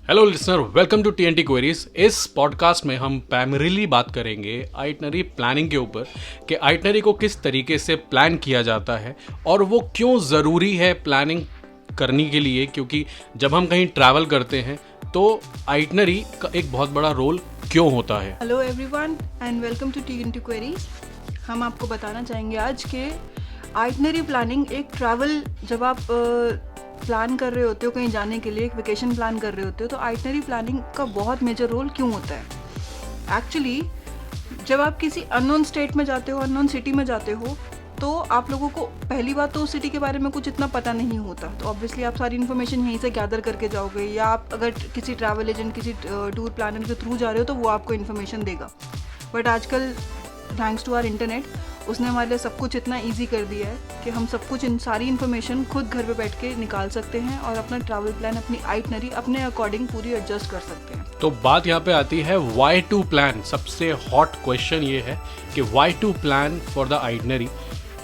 Hello listener, welcome to TNT queries. इस podcast में हम प्राइमरीली बात करेंगे आइटनरी प्लानिंग के ऊपर कि आइटनरी को किस तरीके से प्लान किया जाता है और वो क्यों ज़रूरी है प्लानिंग करने के लिए, क्योंकि जब हम कहीं ट्रैवल करते हैं तो आइटनरी का एक बहुत बड़ा रोल क्यों होता है। Hello everyone and welcome to TNT queries. हम आपको बताना चाहेंगे आज के आइटनरी प्लानिंग एक ट्रैवल, जब आप प्लान कर रहे होते हो कहीं जाने के लिए, एक वेकेशन प्लान कर रहे होते हो, तो आइटनरी प्लानिंग का बहुत मेजर रोल क्यों होता है। एक्चुअली जब आप किसी अननोन स्टेट में जाते हो, अननोन सिटी में जाते हो, तो आप लोगों को पहली बात तो उस सिटी के बारे में कुछ इतना पता नहीं होता, तो ऑब्वियसली आप सारी इन्फॉर्मेशन यहीं से गैदर करके जाओगे, या आप अगर किसी ट्रैवल एजेंट, किसी टूर प्लानर के थ्रू जा रहे हो तो वो आपको इन्फॉर्मेशन देगा। बट आजकल थैंक्स टू आवर इंटरनेट, उसने हमारे लिए सब कुछ इतना इजी कर दिया है कि हम सब कुछ, इन सारी इन्फॉर्मेशन खुद घर पे बैठ के निकाल सकते हैं और अपना ट्रैवल प्लान, अपनी आइटनरी अपने अकॉर्डिंग पूरी एडजस्ट कर सकते हैं। तो बात यहाँ पे आती है व्हाई टू प्लान। सबसे हॉट क्वेश्चन ये है कि why to plan for the itinerary.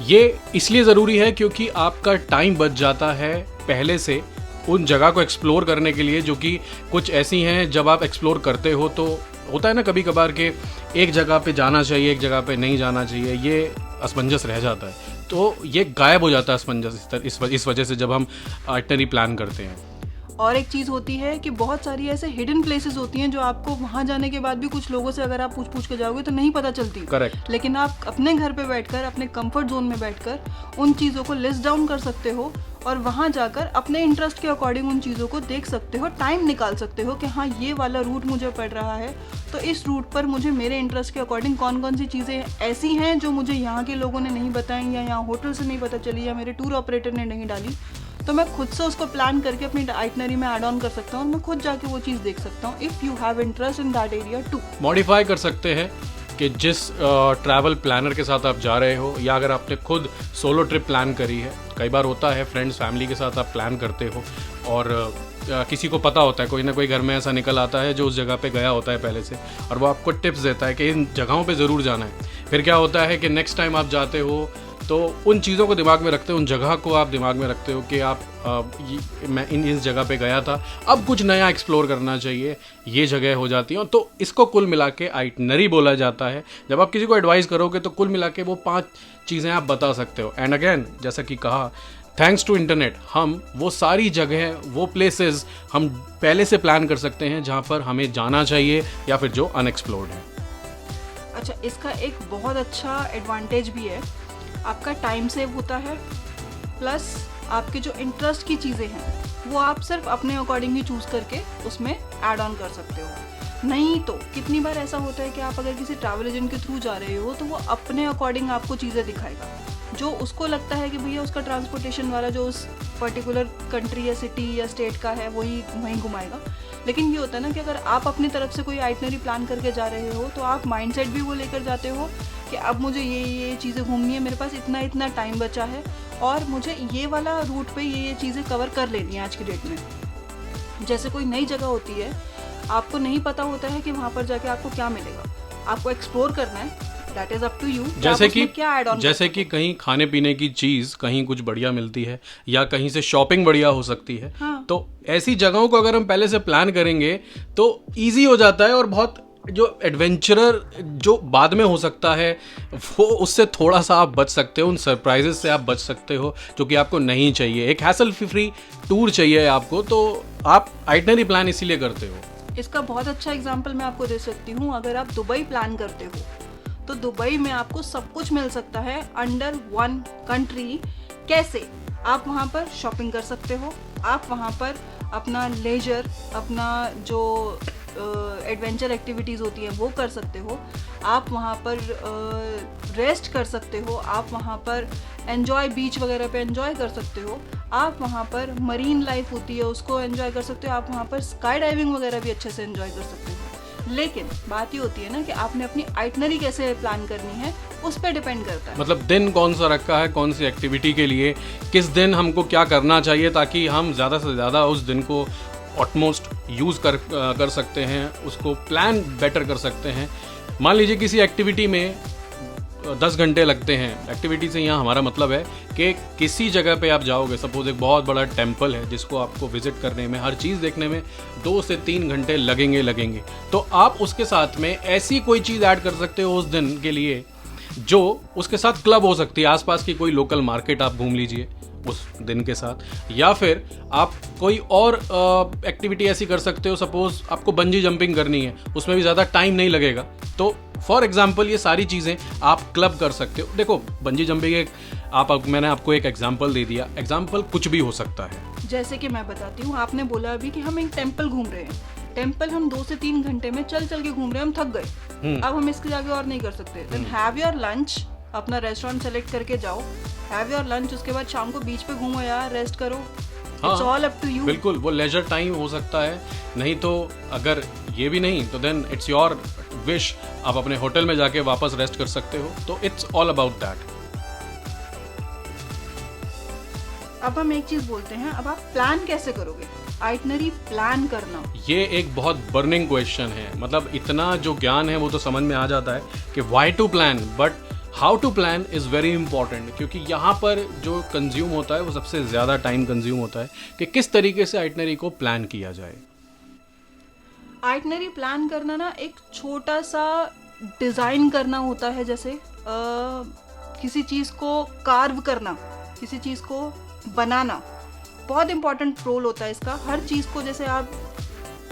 ये इसलिए ज़रूरी है क्योंकि आपका टाइम बच जाता है पहले से उन जगह को एक्सप्लोर करने के लिए, जो कि कुछ ऐसी हैं जब आप एक्सप्लोर करते हो तो होता है ना कभी कभार के एक जगह पे जाना चाहिए, एक जगह पे नहीं जाना चाहिए, ये असमंजस रह जाता है, तो ये गायब हो जाता है असमंजस इस वजह से जब हम आइटनरी प्लान करते हैं। और एक चीज़ होती है कि बहुत सारी ऐसे हिडन प्लेसेस होती हैं जो आपको वहाँ जाने के बाद भी कुछ लोगों से अगर आप पूछ के जाओगे तो नहीं पता चलती। करेक्ट। लेकिन आप अपने घर पे बैठकर, अपने कंफर्ट जोन में बैठकर उन चीज़ों को लिस्ट डाउन कर सकते हो और वहाँ जाकर अपने इंटरेस्ट के अकॉर्डिंग उन चीज़ों को देख सकते हो, टाइम निकाल सकते हो कि हाँ ये वाला रूट मुझे पड़ रहा है, तो इस रूट पर मुझे मेरे इंटरेस्ट के अकॉर्डिंग कौन कौन सी चीज़ें ऐसी हैं जो मुझे यहाँ के लोगों ने नहीं बताई, या यहाँ होटल से नहीं पता चली, या मेरे टूर ऑपरेटर ने नहीं डाली, तो मैं खुद से उसको प्लान करके अपनी आइटनरी में ऐड ऑन कर सकता हूँ और मैं खुद जाके वो चीज़ देख सकता हूँ if you have interest in that area too. Modify कर सकते हैं कि जिस ट्रैवल प्लानर के साथ आप जा रहे हो, या अगर आपने खुद सोलो ट्रिप प्लान करी है, कई बार होता है फ्रेंड्स फैमिली के साथ आप प्लान करते हो और किसी को पता होता है, कोई ना कोई घर में ऐसा निकल आता है जो उस जगह पे गया होता है पहले से, और वो आपको टिप्स देता है कि इन जगहों पे ज़रूर जाना है। फिर क्या होता है कि नेक्स्ट टाइम आप जाते हो तो उन चीज़ों को दिमाग में रखते हो, उन जगह को आप दिमाग में रखते हो कि मैं इस जगह पे गया था, अब कुछ नया एक्सप्लोर करना चाहिए, ये जगह हो जाती है। तो इसको कुल मिला के आइटनरी बोला जाता है। जब आप किसी को एडवाइस करोगे तो कुल मिला के वो 5 चीज़ें आप बता सकते हो। एंड अगेन, जैसा कि कहा, थैंक्स टू इंटरनेट हम वो सारी जगह, वो प्लेसेस हम पहले से प्लान कर सकते हैं जहाँ पर हमें जाना चाहिए या फिर जो अनएक्सप्लोर्ड है। अच्छा, इसका एक बहुत अच्छा एडवांटेज भी है, आपका टाइम सेव होता है, प्लस आपके जो इंटरेस्ट की चीज़ें हैं वो आप सिर्फ अपने अकॉर्डिंग ही चूज़ करके उसमें ऐड ऑन कर सकते हो। नहीं तो कितनी बार ऐसा होता है कि आप अगर किसी ट्रैवल एजेंट के थ्रू जा रहे हो तो वो अपने अकॉर्डिंग आपको चीज़ें दिखाएगा, जो उसको लगता है कि भैया उसका ट्रांसपोर्टेशन वाला जो उस पर्टिकुलर कंट्री या सिटी या स्टेट का है वहीं घुमाएगा। लेकिन ये होता है ना कि अगर आप अपनी तरफ से कोई आइटनरी प्लान करके जा रहे हो तो आप माइंडसेट भी वो लेकर जाते हो कि अब मुझे ये चीज़ें घूमनी है, मेरे पास इतना टाइम बचा है और मुझे ये वाला रूट पे ये चीज़ें कवर कर लेनी है आज की डेट में। जैसे कोई नई जगह होती है, आपको नहीं पता होता है कि वहाँ पर जाके आपको क्या मिलेगा, आपको एक्सप्लोर करना है, that is up to you. जैसे कि कहीं खाने पीने की चीज़ कहीं कुछ बढ़िया मिलती है, या कहीं से शॉपिंग बढ़िया हो सकती है। हाँ। तो ऐसी जगहों को अगर हम पहले से प्लान करेंगे तो ईजी हो जाता है, और बहुत जो एडवेंचरर जो बाद में हो सकता है वो उससे थोड़ा सा आप बच सकते हो, उन सरप्राइजेस से आप बच सकते हो जो कि आपको नहीं चाहिए। एक हैसल फ्री टूर चाहिए आपको, तो आप आइटनरी प्लान इसीलिए करते हो। इसका बहुत अच्छा एग्जांपल मैं आपको दे सकती हूँ। अगर आप दुबई प्लान करते हो तो दुबई में आपको सब कुछ मिल सकता है अंडर वन कंट्री। कैसे? आप वहाँ पर शॉपिंग कर सकते हो, आप वहाँ पर अपना लेजर, अपना जो एडवेंचर एक्टिविटीज़ होती हैं वो कर सकते हो, आप वहाँ पर रेस्ट कर सकते हो, आप वहाँ पर एन्जॉय, बीच वगैरह पे एन्जॉय कर सकते हो, आप वहाँ पर मरीन लाइफ होती है उसको एन्जॉय कर सकते हो, आप वहाँ पर स्काई डाइविंग वगैरह भी अच्छे से एन्जॉय कर सकते हो। लेकिन बात ये होती है ना कि आपने अपनी आइटनरी कैसे प्लान करनी है, उस पर डिपेंड करता है। मतलब दिन कौन सा रखा है, कौन सी एक्टिविटी के लिए, किस दिन हमको क्या करना चाहिए, ताकि हम ज़्यादा से ज़्यादा उस दिन को ऑटमोस्ट यूज़ कर सकते हैं, उसको प्लान बेटर कर सकते हैं। मान लीजिए किसी एक्टिविटी में 10 घंटे लगते हैं। एक्टिविटी से यहाँ हमारा मतलब है कि किसी जगह पे आप जाओगे, सपोज एक बहुत बड़ा टेम्पल है जिसको आपको विजिट करने में, हर चीज़ देखने में 2 से 3 घंटे लगेंगे, तो आप उसके साथ में ऐसी कोई चीज़ ऐड कर सकते हो उस दिन के लिए जो उसके साथ क्लब हो सकती है। आसपास की कोई लोकल मार्केट आप घूम लीजिए उस दिन के साथ, या फिर आप कोई और एक्टिविटी ऐसी कर सकते हो। सपोज आपको बंजी जंपिंग करनी है, उसमें भी ज़्यादा टाइम नहीं लगेगा, तो फॉर एग्जाम्पल ये सारी चीज़ें आप क्लब कर सकते हो। देखो बंजी जंपिंग मैंने आपको एक एग्जाम्पल दे दिया, एग्जाम्पल कुछ भी हो सकता है। जैसे कि मैं बताती हूँ, आपने बोला अभी कि हम एक टेम्पल घूम रहे हैं, टेम्पल हम 2 से 3 घंटे में चल के घूम रहे हैं, हम थक गए, अब हम इसके आगे और नहीं कर सकते। देन हैव योर लंच, अपना रेस्टोरेंट सेलेक्ट करके जाओ, हैव योर लंच, उसके बाद शाम को बीच पे घूमो यार, रेस्ट करो। It's all up to you. बिल्कुल, वो लेजर टाइम हो सकता है, नहीं तो अगर ये भी नहीं तो देन इट्स योर विश, आप अपने होटल में जाके वापस रेस्ट कर सकते हो। तो इट्स ऑल अबाउट दैट। अब हम एक चीज बोलते हैं, अब आप प्लान कैसे करोगे? आइटनरी प्लान करना, ये एक बहुत बर्निंग क्वेश्चन है। मतलब इतना जो ज्ञान है वो तो समझ में आ जाता है कि why to plan, but how to plan is very important, क्योंकि यहाँ पर जो कंज्यूम होता है वो सबसे ज़्यादा टाइम कंज्यूम होता है कि किस तरीके से आइटनरी को प्लान किया जाए। आइटनरी प्लान करना ना एक छोटा सा डिज़ाइन करना होता है, जैसे किसी चीज़ को कार्व करना, किसी चीज़ को बनाना, बहुत इंपॉर्टेंट रोल होता है इसका। हर चीज़ को, जैसे आप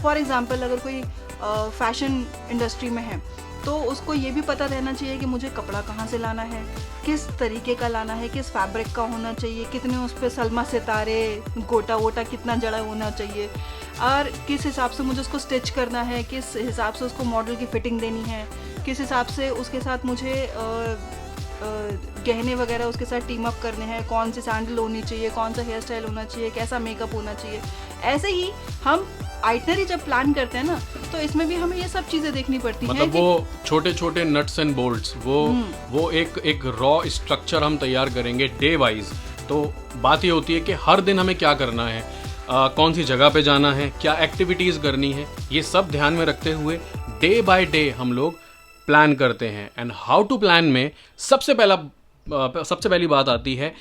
फॉर एग्जांपल अगर कोई फैशन इंडस्ट्री में है तो उसको ये भी पता रहना चाहिए कि मुझे कपड़ा कहाँ से लाना है, किस तरीके का लाना है, किस फैब्रिक का होना चाहिए, कितने उस पर सलमा सितारे, गोटा वोटा कितना जड़ा होना चाहिए, और किस हिसाब से मुझे उसको स्टिच करना है, किस हिसाब से उसको मॉडल की फिटिंग देनी है, किस हिसाब से उसके साथ मुझे गहने वगैरह उसके साथ टीम अप करने हैं, कौन सी सैंडल होनी चाहिए, कौन सा हेयर स्टाइल होना चाहिए, कैसा मेकअप होना चाहिए। ऐसे ही हम आइटनरी जब प्लान करते हैं ना, तो इसमें भी हमें ये सब चीज़ें देखनी पड़ती हैं। मतलब वो छोटे छोटे नट्स एंड बोल्ट्स, वो एक रॉ स्ट्रक्चर हम तैयार करेंगे डे वाइज। तो बात ये होती है कि हर दिन हमें क्या करना है, कौन सी जगह पे जाना है, क्या एक्टिविटीज़ करनी है, ये सब ध्यान में रखते हुए डे बाय डे हम लोग प्लान करते हैं। एंड हाउ टू प्लान में सबसे पहली बात आती है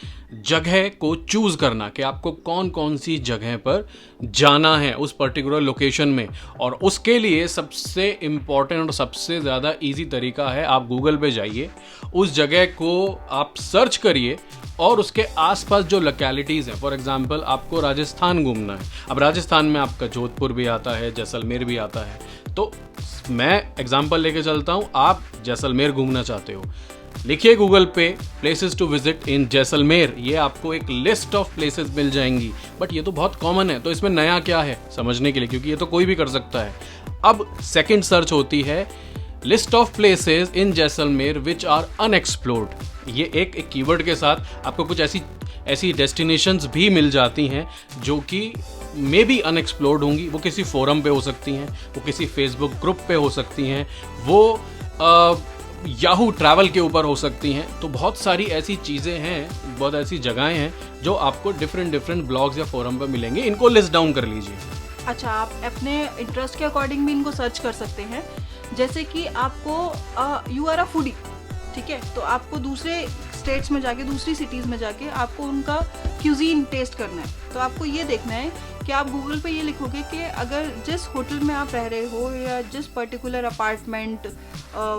जगह को चूज़ करना, कि आपको कौन कौन सी जगह पर जाना है उस पर्टिकुलर लोकेशन में। और उसके लिए सबसे इम्पॉर्टेंट और सबसे ज़्यादा इजी तरीका है, आप गूगल पे जाइए, उस जगह को आप सर्च करिए और उसके आसपास जो लोकेलिटीज़ हैं। फॉर एग्जांपल आपको राजस्थान घूमना है, अब राजस्थान में आपका जोधपुर भी आता है, जैसलमेर भी आता है, तो मैं एग्जांपल लेके चलता हूँ। आप जैसलमेर घूमना चाहते हो, लिखिए गूगल पे places to visit in Jaisalmer, ये आपको एक लिस्ट ऑफ प्लेसेस मिल जाएंगी। बट ये तो बहुत कॉमन है, तो इसमें नया क्या है समझने के लिए, क्योंकि ये तो कोई भी कर सकता है। अब सेकंड सर्च होती है list of places in Jaisalmer which are unexplored. ये एक कीवर्ड के साथ आपको कुछ ऐसी डेस्टिनेशंस भी मिल जाती हैं जो कि मे बी अनएक्सप्लोर्ड होंगी। वो किसी फोरम पे हो सकती हैं, वो किसी फेसबुक ग्रुप पे हो सकती हैं, वो याहू ट्रैवल के ऊपर हो सकती हैं। तो बहुत सारी ऐसी चीज़ें हैं, बहुत ऐसी जगहें हैं जो आपको डिफरेंट ब्लॉग्स या फोरम पर मिलेंगे। इनको लिस्ट डाउन कर लीजिए। अच्छा, आप अपने इंटरेस्ट के अकॉर्डिंग भी इनको सर्च कर सकते हैं। जैसे कि आपको यू आर अ फूडी, ठीक है, तो आपको दूसरे स्टेट्स में जाके, दूसरी सिटीज़ में जाके आपको उनका क्यूजीन टेस्ट करना है। तो आपको ये देखना है कि आप गूगल पे ये लिखोगे कि अगर जिस होटल में आप रह रहे हो या जिस particular apartment,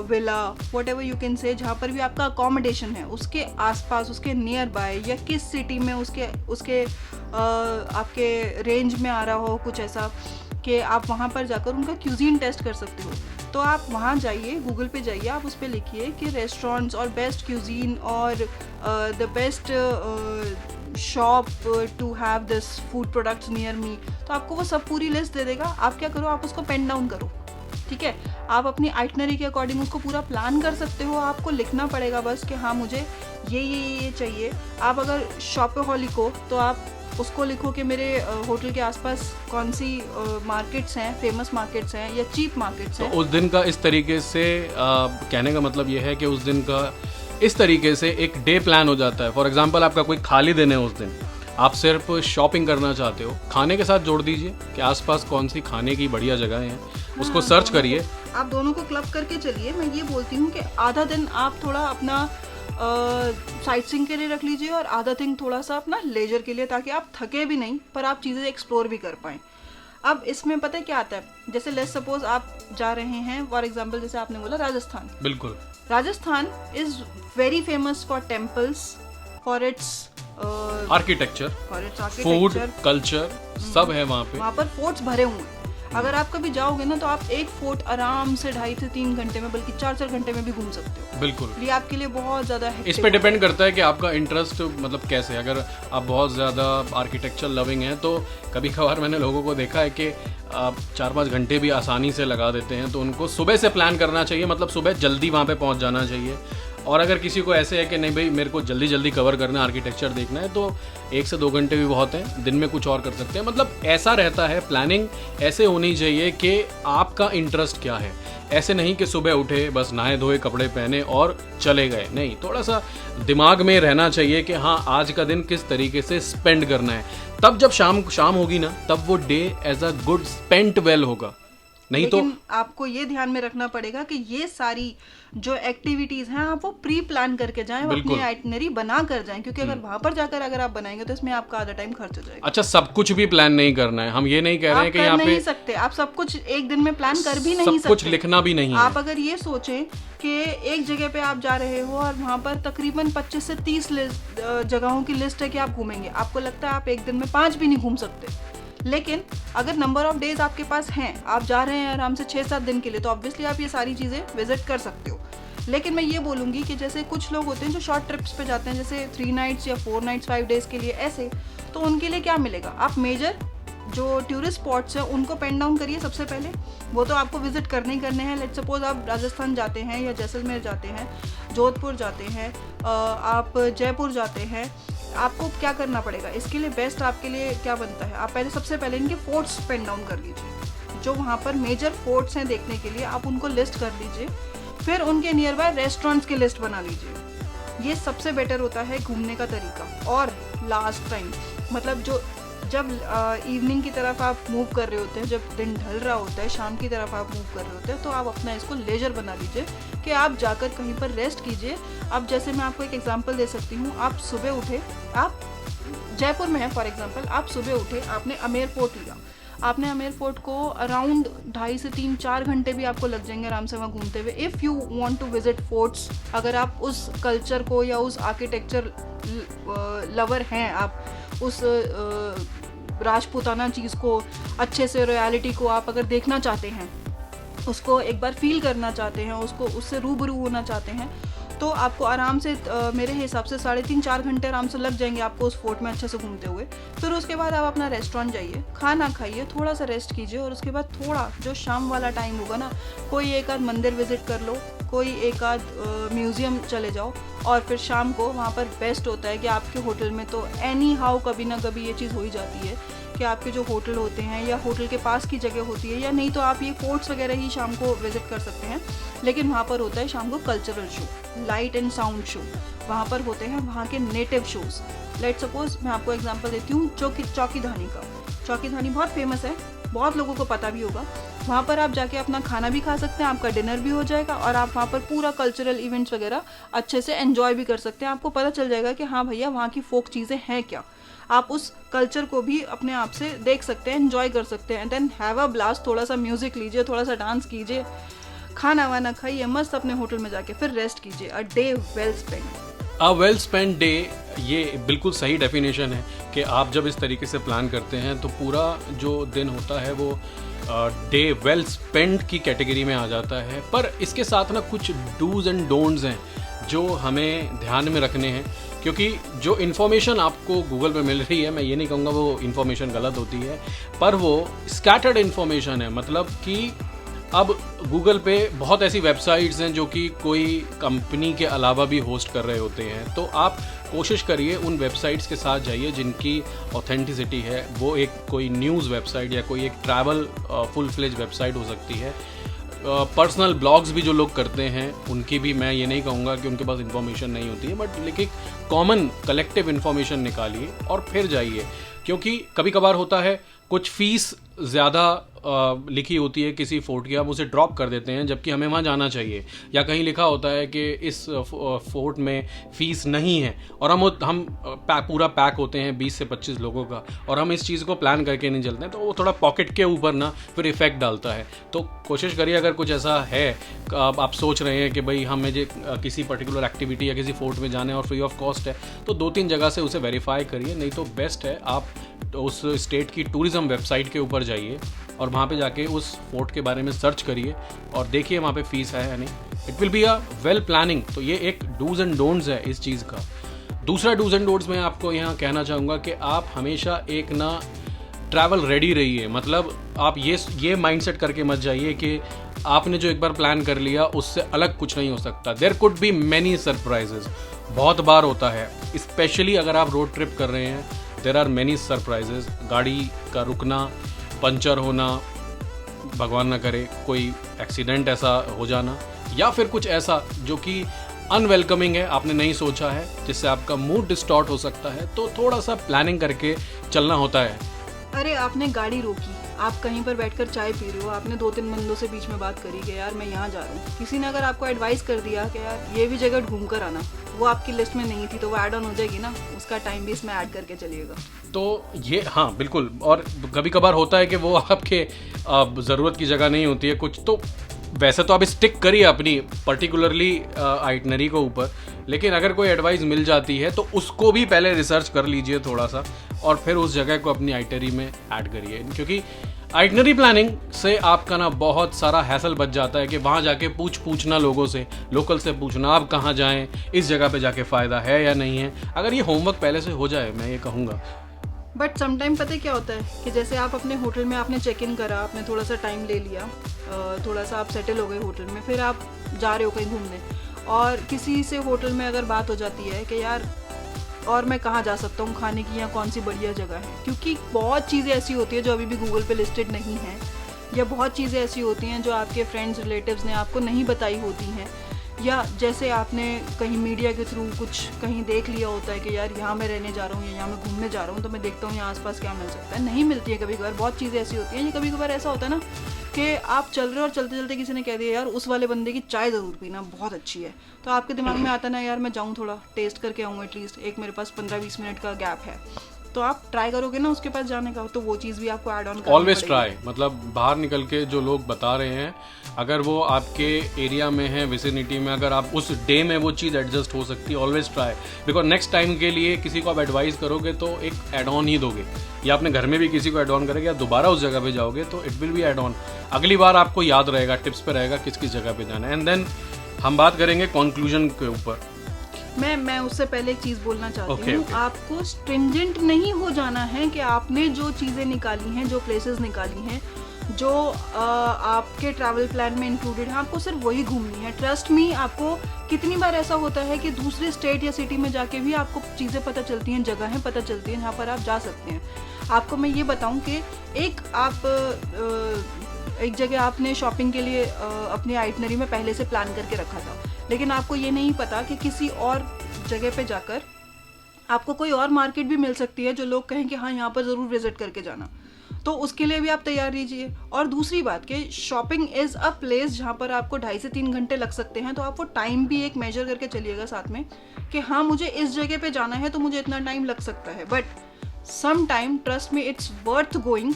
villa, whatever you can say, जहाँ पर भी आपका अकोमोडेशन है, उसके आसपास, उसके नियर बाय, या किस सिटी में उसके आपके रेंज में आ रहा हो कुछ ऐसा कि आप वहाँ पर जाकर उनका क्यूजीन टेस्ट कर सकते हो। तो आप वहाँ जाइए, गूगल पे जाइए, आप उस पर लिखिए कि रेस्टोरेंट्स और बेस्ट क्यूजीन और the best shop to have this food products near me, तो आपको वो सब पूरी लिस्ट दे देगा। आप क्या करो, आप उसको पेन डाउन करो, ठीक है। आप अपनी आइटनरी के अकॉर्डिंग उसको पूरा प्लान कर सकते हो। आपको लिखना पड़ेगा बस कि हाँ मुझे ये चाहिए। आप अगर शॉपहॉलिक हो तो आप उसको लिखो कि मेरे होटल के आसपास कौन सी मार्केट्स हैं, फेमस मार्केट्स हैं या चीप मार्केट्स हैं। तो उस दिन का इस तरीके से कहने का मतलब ये है कि उस दिन का इस तरीके से एक डे प्लान हो जाता है। फॉर एग्जांपल आपका कोई खाली दिन है, उस दिन आप सिर्फ शॉपिंग करना चाहते हो, खाने के साथ जोड़ दीजिए कि आसपास कौन सी खाने की बढ़िया जगह हैं, उसको सर्च करिए। आप दोनों को क्लब करके चलिए। मैं ये बोलती हूँ कि आधा दिन आप थोड़ा अपना साइट सीइंग के लिए रख लीजिए और आधा दिन थोड़ा सा अपना लेजर के लिए, ताकि आप थके भी नहीं पर आप चीज़ें एक्सप्लोर भी कर पाएँ। अब इसमें पता है क्या आता है, जैसे लेट्स सपोज आप जा रहे हैं फॉर एग्जांपल, जैसे आपने बोला राजस्थान। बिल्कुल, Rajasthan is very famous for temples, for its architecture, food, culture सब है वहाँ पे। वहाँ पर फोर्ट्स भरे हुए हैं। अगर आप कभी जाओगे ना तो आप एक फोर्ट आराम से 2.5 से 3 घंटे में, बल्कि 4 घंटे में भी घूम सकते हो। बिल्कुल, ये आपके लिए बहुत ज्यादा इस पे डिपेंड करता है कि आपका इंटरेस्ट मतलब कैसे है। अगर आप बहुत ज़्यादा आर्किटेक्चर लविंग हैं तो कभी कभार मैंने लोगों को देखा है कि आप 4-5 घंटे भी आसानी से लगा देते हैं, तो उनको सुबह से प्लान करना चाहिए, मतलब सुबह जल्दी वहाँ पे पहुँच जाना चाहिए। और अगर किसी को ऐसे है कि नहीं भाई मेरे को जल्दी जल्दी कवर करना है, आर्किटेक्चर देखना है, तो 1 से 2 घंटे भी बहुत हैं, दिन में कुछ और कर सकते हैं। मतलब ऐसा रहता है, प्लानिंग ऐसे होनी चाहिए कि आपका इंटरेस्ट क्या है। ऐसे नहीं कि सुबह उठे बस नहाए धोए कपड़े पहने और चले गए, नहीं, थोड़ा सा दिमाग में रहना चाहिए कि हाँ आज का दिन किस तरीके से स्पेंड करना है। तब जब शाम होगी ना, तब वो day as a good spent well होगा। नहीं लेकिन तो आपको ये ध्यान में रखना पड़ेगा कि ये सारी जो एक्टिविटीज हैं आप वो प्री प्लान करके जाएं, वो अपनी आइटनरी बना कर जाएं, क्योंकि अगर वहां पर जाकर अगर आप बनाएंगे तो इसमें आपका आधा टाइम खर्च हो जाएगा। अच्छा, सब कुछ भी प्लान नहीं करना है, हम ये नहीं कह रहे हैं कि यहाँ पे नहीं सकते आप सब कुछ एक दिन में प्लान कर भी नहीं सकते, सब कुछ लिखना भी नहीं है। आप अगर ये सोचें कि एक जगह पे आप जा रहे हो और वहां पर तकरीबन 25 से 30 जगहों की लिस्ट है कि आप घूमेंगे, आपको लगता है आप एक दिन में 5 भी नहीं घूम सकते। लेकिन अगर नंबर ऑफ डेज आपके पास हैं, आप जा रहे हैं आराम से 6-7 दिन के लिए, तो ऑब्वियसली आप ये सारी चीज़ें विजिट कर सकते हो। लेकिन मैं ये बोलूँगी कि जैसे कुछ लोग होते हैं जो शॉर्ट ट्रिप्स पे जाते हैं, जैसे 3 नाइट्स या 4 नाइट्स 5 डेज़ के लिए ऐसे, तो उनके लिए क्या मिलेगा, आप मेजर जो टूरिस्ट स्पॉट्स हैं उनको पेन डाउन करिए सबसे पहले। वो तो आपको विजिट करने ही करने हैं। लेट्स सपोज आप राजस्थान जाते हैं या जैसलमेर जाते हैं, जोधपुर जाते हैं, आप जयपुर जाते हैं, आपको क्या करना पड़ेगा, इसके लिए बेस्ट आपके लिए क्या बनता है, आप पहले सबसे पहले इनके फोर्ट्स पेन डाउन कर लीजिए। जो वहाँ पर मेजर फोर्ट्स हैं देखने के लिए, आप उनको लिस्ट कर लीजिए। फिर उनके नियर बाय रेस्टोरेंट्स की लिस्ट बना लीजिए। ये सबसे बेटर होता है घूमने का तरीका। और लास्ट टाइम मतलब जब इवनिंग की तरफ आप मूव कर रहे होते हैं, जब दिन ढल रहा होता है, शाम की तरफ आप मूव कर रहे होते हैं, तो आप अपना इसको लेजर बना लीजिए कि आप जाकर कहीं पर रेस्ट कीजिए। अब जैसे मैं आपको एक एग्जांपल दे सकती हूँ, आप सुबह उठे, आप जयपुर में हैं फॉर एग्जांपल, आप सुबह उठे, आपने अमेर फोर्ट लिया, आपने अमेर फोर्ट को अराउंड 2.5 से 3-4 घंटे भी आपको लग जाएंगे आराम से वहाँ घूमते हुए। If you want to visit forts, अगर आप उस कल्चर को या उस आर्किटेक्चर लवर हैं, आप उस राजपूताना चीज़ को अच्छे से, रॉयलिटी को आप अगर देखना चाहते हैं, उसको एक बार फील करना चाहते हैं, उसको उससे रूबरू होना चाहते हैं, तो आपको आराम से मेरे हिसाब से 3.5-4 घंटे आराम से लग जाएंगे आपको उस फोर्ट में अच्छे से घूमते हुए। फिर उसके बाद आप अपना रेस्टोरेंट जाइए, खाना खाइए, थोड़ा सा रेस्ट कीजिए, और उसके बाद थोड़ा जो शाम वाला टाइम होगा ना, कोई एक आध मंदिर विजिट कर लो, कोई एक आध म्यूज़ियम चले जाओ, और फिर शाम को वहाँ पर बेस्ट होता है कि आपके होटल में तो एनी हाउ कभी ना कभी ये चीज़ हो ही जाती है कि आपके जो होटल होते हैं या होटल के पास की जगह होती है, या नहीं तो आप ये फोर्ट्स वगैरह ही शाम को विजिट कर सकते हैं। लेकिन वहाँ पर होता है शाम को cultural show, light and sound show, वहाँ पर होते हैं वहाँ के नेटिव शोज़। लेट सपोज मैं आपको एग्जांपल देती हूँ चौकीधानी का। चौकीधानी बहुत फेमस है, बहुत लोगों को पता भी होगा। वहाँ पर आप जाके अपना खाना भी खा सकते हैं, आपका डिनर भी हो जाएगा, और आप वहाँ पर पूरा कल्चरल इवेंट्स वगैरह अच्छे से एंजॉय भी कर सकते हैं। आपको पता चल जाएगा कि हाँ भैया वहाँ की फोक चीज़ें हैं क्या, आप उस कल्चर को भी अपने आप से देख सकते हैं, एंजॉय कर सकते हैं। देन हैव अ ब्लास्ट, थोड़ा सा म्यूजिक लीजिए, थोड़ा सा डांस कीजिए, खाना वाना खाइए, मस्त अपने होटल में जाके फिर रेस्ट कीजिए। A day well spend. A well spend day, ये बिल्कुल सही डेफिनेशन है कि आप जब इस तरीके से प्लान करते हैं तो पूरा जो दिन होता है वो डे वेल स्पेंड की कैटेगरी में आ जाता है। पर इसके साथ ना कुछ डूज एंड डोंट्स हैं जो हमें ध्यान में रखने हैं, क्योंकि जो इन्फॉर्मेशन आपको गूगल पे मिल रही है, मैं ये नहीं कहूँगा वो इन्फॉर्मेशन गलत होती है, पर वो स्कैटर्ड इन्फॉर्मेशन है। मतलब कि अब गूगल पे बहुत ऐसी वेबसाइट्स हैं जो कि कोई कंपनी के अलावा भी होस्ट कर रहे होते हैं, तो आप कोशिश करिए उन वेबसाइट्स के साथ जाइए जिनकी ऑथेंटिसिटी है। वो एक कोई न्यूज़ वेबसाइट या कोई एक ट्रैवल फुल फ्लेज वेबसाइट हो सकती है। पर्सनल ब्लॉग्स भी जो लोग करते हैं उनकी भी मैं ये नहीं कहूँगा कि उनके पास इन्फॉर्मेशन नहीं होती है, बट लेकिन कॉमन कलेक्टिव इन्फॉर्मेशन निकालिए और फिर जाइए। क्योंकि कभी कभार होता है कुछ फीस ज़्यादा लिखी होती है किसी फोर्ट की, हम उसे ड्रॉप कर देते हैं जबकि हमें वहाँ जाना चाहिए, या कहीं लिखा होता है कि इस फोर्ट में फ़ीस नहीं है, और हम पूरा पैक होते हैं 20 से 25 लोगों का, और हम इस चीज़ को प्लान करके नहीं चलते हैं, तो वो थोड़ा पॉकेट के ऊपर ना फिर इफेक्ट डालता है। तो कोशिश करिए, अगर कुछ ऐसा है आप सोच रहे हैं कि भाई हमें किसी पर्टिकुलर एक्टिविटी या किसी फोर्ट में जाना है और फ्री ऑफ कॉस्ट है, तो 2-3 जगह से उसे वेरीफाई करिए। नहीं तो बेस्ट है आप उस स्टेट की टूरिज़्म वेबसाइट के ऊपर जाइए और वहाँ पे जाके उस फोर्ट के बारे में सर्च करिए और देखिए वहाँ पे फीस है या नहीं। It will be a well planning. तो ये एक डूज एंड डोंट्स है इस चीज़ का। दूसरा डूज एंड डोंट्स मैं आपको यहाँ कहना चाहूँगा कि आप हमेशा एक ना ट्रैवल रेडी रहिए। मतलब आप ये माइंडसेट करके मत जाइए कि आपने जो एक बार प्लान कर लिया उससे अलग कुछ नहीं हो सकता। There could be many surprises. बहुत बार होता है, स्पेशली अगर आप रोड ट्रिप कर रहे हैं, देयर आर मैनी सरप्राइजेज। गाड़ी का रुकना, पंचर होना, भगवान ना करे कोई एक्सीडेंट ऐसा हो जाना, या फिर कुछ ऐसा जो कि अनवेलकमिंग है, आपने नहीं सोचा है, जिससे आपका मूड डिस्टॉर्ट हो सकता है। तो थोड़ा सा प्लानिंग करके चलना होता है। अरे आपने गाड़ी रोकी, आप कहीं पर बैठकर चाय पी रहे हो, आपने 2-3 बंदों से बीच में बात करी कि यार मैं यहाँ जा रहा हूँ, किसी ने अगर आपको एडवाइस कर दिया कि यार ये भी जगह घूम कर आना, वो आपकी लिस्ट में नहीं थी, तो वो ऐड ऑन हो जाएगी ना, उसका टाइम भी इसमें ऐड करके चलिएगा। तो ये हाँ बिल्कुल। और कभी कभार होता है कि वो आपके ज़रूरत की जगह नहीं होती है कुछ, तो वैसे तो आप स्टिक करिए अपनी पर्टिकुलरली आइटनरी को ऊपर, लेकिन अगर कोई एडवाइस मिल जाती है तो उसको भी पहले रिसर्च कर लीजिए थोड़ा सा, और फिर उस जगह को अपनी आइटनरी में ऐड करिए। क्योंकि आइटनरी प्लानिंग से आपका ना बहुत सारा हैसल बच जाता है कि वहाँ जाके पूछना लोगों से, लोकल से पूछना आप कहाँ जाएं, इस जगह पे जाके फ़ायदा है या नहीं है। अगर ये होमवर्क पहले से हो जाए, मैं ये कहूँगा। बट समटाइम पता है क्या होता है कि जैसे आप अपने होटल में आपने चेक इन करा, आपने थोड़ा सा टाइम ले लिया, थोड़ा सा आप सेटल हो गए होटल में, फिर आप जा रहे हो कहीं घूमने, और किसी से होटल में अगर बात हो जाती है कि यार और मैं कहाँ जा सकता हूँ खाने की, या कौन सी बढ़िया जगह है, क्योंकि बहुत चीज़ें ऐसी होती है जो अभी भी गूगल पे लिस्टेड नहीं है, या बहुत चीज़ें ऐसी होती हैं जो आपके फ्रेंड्स रिलेटिव्स ने आपको नहीं बताई होती हैं, या जैसे आपने कहीं मीडिया के थ्रू कुछ कहीं देख लिया होता है कि यार यहाँ मैं रहने जा रहा हूँ या यहाँ मैं घूमने जा रहा हूँ, तो मैं देखता हूँ यहाँ आसपास क्या मिल सकता है। नहीं मिलती है कभी कभार, बहुत चीज़ें ऐसी होती हैं। ये कभी कभार ऐसा होता है ना कि आप चल रहे हो और चलते चलते किसी ने कह दिया यार उस वाले बंदे की चाय ज़रूर पीना, बहुत अच्छी है, तो आपके दिमाग में आता ना यार मैं जाऊँ थोड़ा टेस्ट करके आऊँ, एटलीस्ट एक मेरे पास 15-20 मिनट का गैप है, तो आप ट्राई करोगे ना उसके पास जाने का, तो वो चीज़ भी आपको ऐड ऑन करनी ऑलवेज ट्राई। मतलब बाहर निकल के जो लोग बता रहे हैं, अगर वो आपके एरिया में है, विसिनिटी में, अगर आप उस डे में वो चीज़ एडजस्ट हो सकती है, always try. Because next time के लिए किसी को आप एडवाइस करोगे तो एक एड ऑन ही दोगे, या अपने घर में भी किसी को एड ऑन करेंगे, या दोबारा उस जगह पे जाओगे तो it will be add on. अगली बार आपको याद रहेगा, टिप्स पे रहेगा किस किस जगह पे जाना है। एंड देन हम बात करेंगे कंक्लूजन के ऊपर। मैं उससे पहले एक चीज़ बोलना चाहती हूँ। आपको स्ट्रिंजेंट नहीं हो जाना है कि आपने जो चीज़ें निकाली हैं, जो प्लेसेस निकाली हैं, जो आपके ट्रैवल प्लान में इंक्लूडेड है, आपको सिर्फ वही घूमनी है। ट्रस्ट मी, आपको कितनी बार ऐसा होता है कि दूसरे स्टेट या सिटी में जाके भी आपको चीज़ें पता चलती हैं, जगहें पता चलती हैं जहाँ पर आप जा सकते हैं। आपको मैं ये बताऊँ कि एक जगह आपने शॉपिंग के लिए अपनी आइटनरी में पहले से प्लान करके रखा था, लेकिन आपको ये नहीं पता कि किसी और जगह पे जाकर आपको कोई और मार्केट भी मिल सकती है जो लोग कहें कि हाँ यहाँ पर ज़रूर विजिट करके जाना, तो उसके लिए भी आप तैयार रहिए। और दूसरी बात कि शॉपिंग इज़ अ प्लेस जहाँ पर आपको 2.5 से 3 घंटे लग सकते हैं, तो आप वो टाइम भी एक मेजर करके चलिएगा साथ में कि हाँ मुझे इस जगह पे जाना है तो मुझे इतना टाइम लग सकता है। बट सम टाइम ट्रस्ट में इट्स वर्थ गोइंग,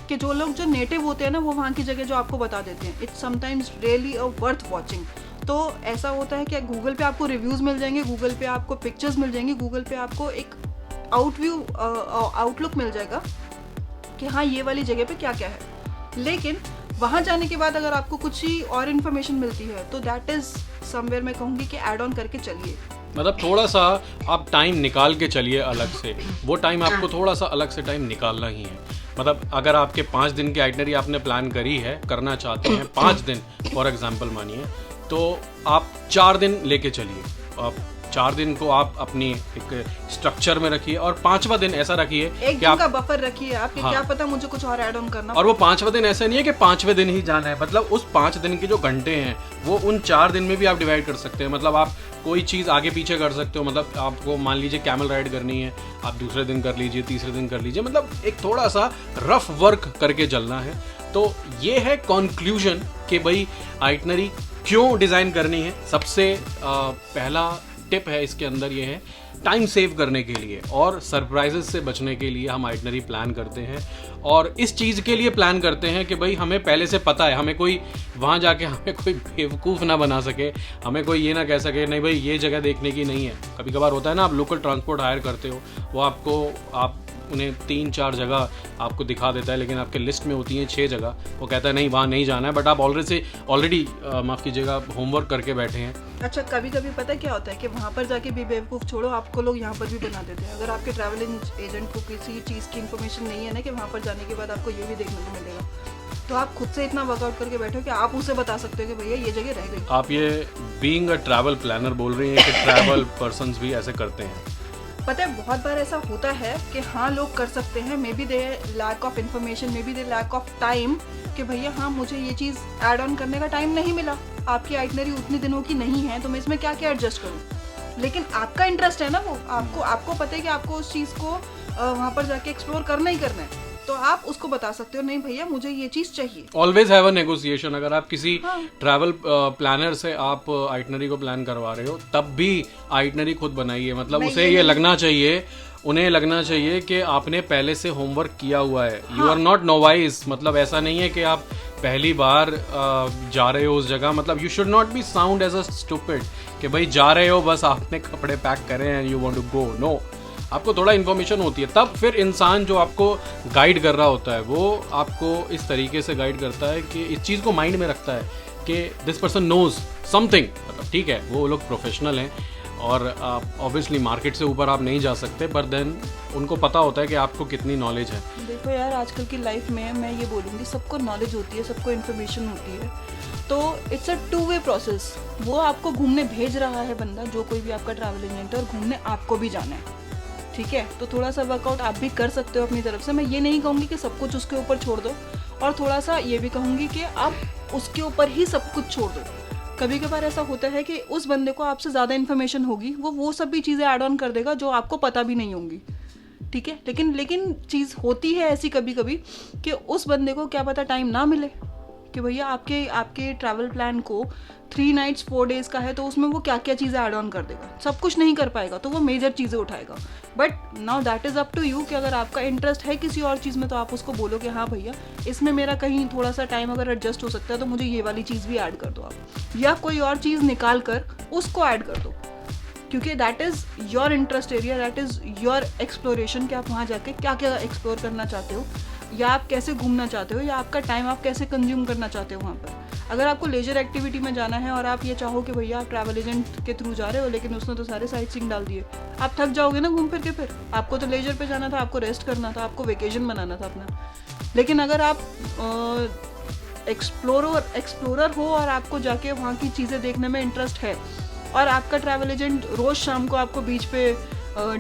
कि जो लोग जो नेटिव होते हैं ना वो वहाँ की जगह जो आपको बता देते हैं, it's sometimes really a worth watching. तो ऐसा होता है कि गूगल पे आपको रिव्यूज़ मिल जाएंगे, गूगल पे आपको पिक्चर्स मिल जाएंगी, गूगल पे आपको एक आउटलुक मिल जाएगा कि हाँ ये वाली जगह पे क्या क्या है। लेकिन वहाँ जाने के बाद अगर आपको कुछ ही और इन्फॉर्मेशन मिलती है तो दैट इज़ समवेयर मैं कहूँगी कि ऐड ऑन करके चलिए। मतलब थोड़ा सा आप टाइम निकाल के चलिए अलग से, वो टाइम आपको थोड़ा सा अलग से टाइम निकालना ही है। मतलब अगर आपके 5 दिन की आइटनरी आपने प्लान करी है, करना चाहते हैं 5 दिन फॉर एग्जांपल मानिए, तो आप 4 दिन लेके चलिए। आप 4 दिन को आप अपनी एक स्ट्रक्चर में रखिए, और 5वां दिन ऐसा रखिए एक दिन का बफर रखिए आप कि क्या पता मुझे कुछ और ऐड ऑन करना। और वो 5वां दिन ऐसा नहीं है कि 5वें दिन ही जाना है, मतलब उस 5 दिन के जो घंटे हैं वो उन 4 दिन में भी आप डिवाइड कर सकते हैं। मतलब आप कोई चीज़ आगे पीछे कर सकते हो। मतलब आपको मान लीजिए कैमल राइड करनी है, आप दूसरे दिन कर लीजिए, तीसरे दिन कर लीजिए। मतलब एक थोड़ा सा रफ वर्क करके चलना है। तो तो ये है कंक्लूजन कि भाई आइटनरी क्यों डिज़ाइन करनी है। सबसे पहला टिप है इसके अंदर ये है टाइम सेव करने के लिए और सरप्राइजेस से बचने के लिए हम आइटनरी प्लान करते हैं। और इस चीज़ के लिए प्लान करते हैं कि भाई हमें पहले से पता है, हमें कोई वहाँ जाके हमें कोई बेवकूफ़ ना बना सके, हमें कोई ये ना कह सके नहीं भाई ये जगह देखने की नहीं है। कभी कभार होता है ना, आप लोकल ट्रांसपोर्ट हायर करते हो, वो आप उन्हें 3-4 जगह आपको दिखा देता है, लेकिन आपके लिस्ट में होती हैं 6 जगह, वो कहता है नहीं वहाँ नहीं जाना है, बट आप ऑलरेडी माफ़ कीजिएगा होमवर्क करके बैठे हैं। अच्छा, कभी कभी पता क्या होता है कि वहाँ पर जाके भी बेवकूफ़ छोड़ो, आपको लोग यहाँ पर भी बना देते हैं। अगर आपके ट्रैवल एजेंट को किसी चीज़ की इन्फॉर्मेशन नहीं है ना कि वहाँ पर जाने के बाद आपको ये भी देखने को मिलेगा, तो आप खुद से इतना वर्कआउट करके बैठो कि आप उसे बता सकते हो कि भैया ये जगह रह गई। आप ये बीइंग अ ट्रैवल प्लानर बोल रही हैं कि ट्रैवल पर्सन्स भी ऐसे करते हैं? पता है बहुत बार ऐसा होता है कि हाँ लोग कर सकते हैं, maybe they lack of information, maybe they lack of time, कि भैया हाँ मुझे ये चीज़ ऐड ऑन करने का टाइम नहीं मिला, आपकी आइटनरी उतने दिनों की नहीं है, तो मैं इसमें क्या क्या एडजस्ट करूँ। लेकिन आपका इंटरेस्ट है ना, वो आपको पता है कि आपको उस चीज़ को वहाँ पर जाके एक्सप्लोर करना ही करना है, तो आप उसको बता सकते हो नहीं भैया मुझे ये चीज़ चाहिए। Always have a negotiation. अगर आप किसी ट्रैवल प्लानर से आप आइटनरी को प्लान करवा रहे हो, तब भी आइटनरी खुद बनाइए। मतलब उसे ये लगना चाहिए, उन्हें लगना चाहिए कि आपने पहले से होमवर्क किया हुआ है। You are not novice. मतलब ऐसा नहीं है कि आप पहली बार जा रहे हो उस जगह। मतलब you should not be sound as a stupid कि भाई जा रहे हो बस आपने कपड़े पैक करे and you want to go. No, आपको थोड़ा इन्फॉर्मेशन होती है, तब फिर इंसान जो आपको गाइड कर रहा होता है वो आपको इस तरीके से गाइड करता है कि इस चीज़ को माइंड में रखता है कि दिस पर्सन नोज समथिंग। मतलब ठीक है, वो लोग प्रोफेशनल हैं और ऑब्वियसली मार्केट से ऊपर आप नहीं जा सकते, पर देन उनको पता होता है कि आपको कितनी नॉलेज है। देखो यार, आजकल की लाइफ में मैं ये बोलूँगी सबको नॉलेज होती है, सबको इन्फॉर्मेशन होती है, तो इट्स अ 2-वे प्रोसेस। वो आपको घूमने भेज रहा है बंदा, जो कोई भी आपका ट्रैवल एजेंट है, और घूमने आपको भी जाना है, ठीक है। तो थोड़ा सा वर्कआउट आप भी कर सकते हो अपनी तरफ से। मैं ये नहीं कहूँगी कि सब कुछ उसके ऊपर छोड़ दो, और थोड़ा सा ये भी कहूँगी कि आप उसके ऊपर ही सब कुछ छोड़ दो। कभी कभार ऐसा होता है कि उस बंदे को आपसे ज़्यादा इन्फॉर्मेशन होगी, वो सब भी चीज़ें ऐड ऑन कर देगा जो आपको पता भी नहीं होंगी, ठीक है। लेकिन चीज़ होती है ऐसी कभी कभी कि उस बंदे को क्या पता टाइम ना मिले कि भैया आपके ट्रैवल प्लान को 3 नाइट्स 4 डेज़ का है, तो उसमें वो क्या क्या चीज़ें ऐड ऑन कर देगा, सब कुछ नहीं कर पाएगा, तो वो मेजर चीज़ें उठाएगा। But now that is up to you कि अगर आपका इंटरेस्ट है किसी और चीज़ में, तो आप उसको बोलो कि हाँ भैया इसमें मेरा कहीं थोड़ा सा टाइम अगर एडजस्ट हो सकता है तो मुझे ये वाली चीज़ भी ऐड कर दो आप, या कोई और चीज़ निकाल कर उसको ऐड कर दो, क्योंकि that is your interest area, that is your exploration कि आप वहाँ जाके क्या क्या एक्सप्लोर करना चाहते हो, या आप कैसे घूमना चाहते हो, या आपका टाइम आप कैसे कंज्यूम करना चाहते हो वहाँ पर। अगर आपको लेजर एक्टिविटी में जाना है और आप ये चाहो कि भैया आप ट्रैवल एजेंट के थ्रू जा रहे हो, लेकिन उसने तो सारे साइट सीइंग डाल दिए, आप थक जाओगे ना घूम फिर के। फिर आपको तो लेजर पे जाना था, आपको रेस्ट करना था, आपको वेकेशन बनाना था अपना। लेकिन अगर आप एक्सप्लोरर हो और आपको जाके वहाँ की चीज़ें देखने में इंटरेस्ट है, और आपका ट्रैवल एजेंट रोज़ शाम को आपको बीच पे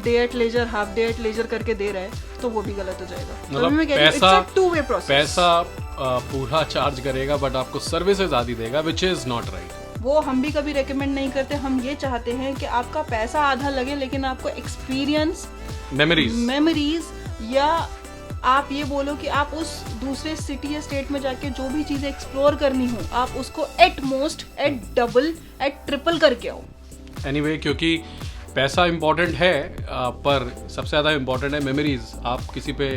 day at leisure, half day at leisure करके दे रहा है, तो वो भी गलत हो जाएगा। मतलब तो पैसा पूरा चार्ज करेगा बट आपको सर्विसेज आदि देगा, विच इज नॉट राइट। वो हम भी कभी रेकमेंड नहीं करते। हम ये चाहते हैं कि आपका पैसा आधा लगे, लेकिन आपको एक्सपीरियंस, मेमोरीज, या आप ये बोलो कि आप उस दूसरे सिटी या स्टेट में जाके जो भी चीज़ें एक्सप्लोर करनी हो, आप उसको at most, at double, at triple करके आओ। एनीवे, क्योंकि पैसा इम्पोर्टेंट है, पर सबसे ज़्यादा इम्पोर्टेंट है मेमोरीज। आप किसी पे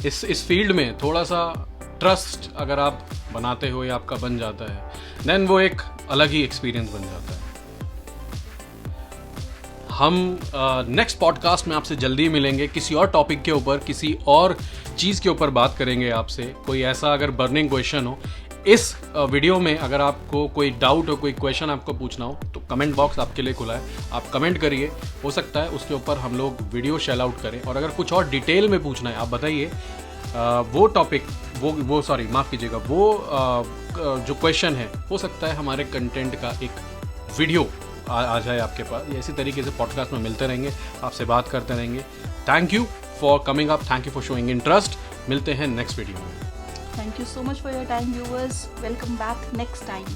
इस फील्ड में थोड़ा सा ट्रस्ट अगर आप बनाते हो या आपका बन जाता है, देन वो एक अलग ही एक्सपीरियंस बन जाता है। हम नेक्स्ट पॉडकास्ट में आपसे जल्दी मिलेंगे, किसी और टॉपिक के ऊपर, किसी और चीज़ के ऊपर बात करेंगे आपसे। कोई ऐसा अगर बर्निंग क्वेश्चन हो इस वीडियो में, अगर आपको कोई डाउट हो, कोई क्वेश्चन आपको पूछना हो, तो कमेंट बॉक्स आपके लिए खुला है, आप कमेंट करिए। हो सकता है उसके ऊपर हम लोग वीडियो शेल आउट करें, और अगर कुछ और डिटेल में पूछना है आप बताइए। वो टॉपिक माफ़ कीजिएगा, वो जो क्वेश्चन है, हो सकता है हमारे कंटेंट का एक वीडियो आ जाए आपके पास। ये इसी तरीके से पॉडकास्ट में मिलते रहेंगे, आपसे बात करते रहेंगे। Thank you for coming up, thank you for showing interest. मिलते हैं नेक्स्ट वीडियो में। Thank you so much for your time, viewers. Welcome back next time.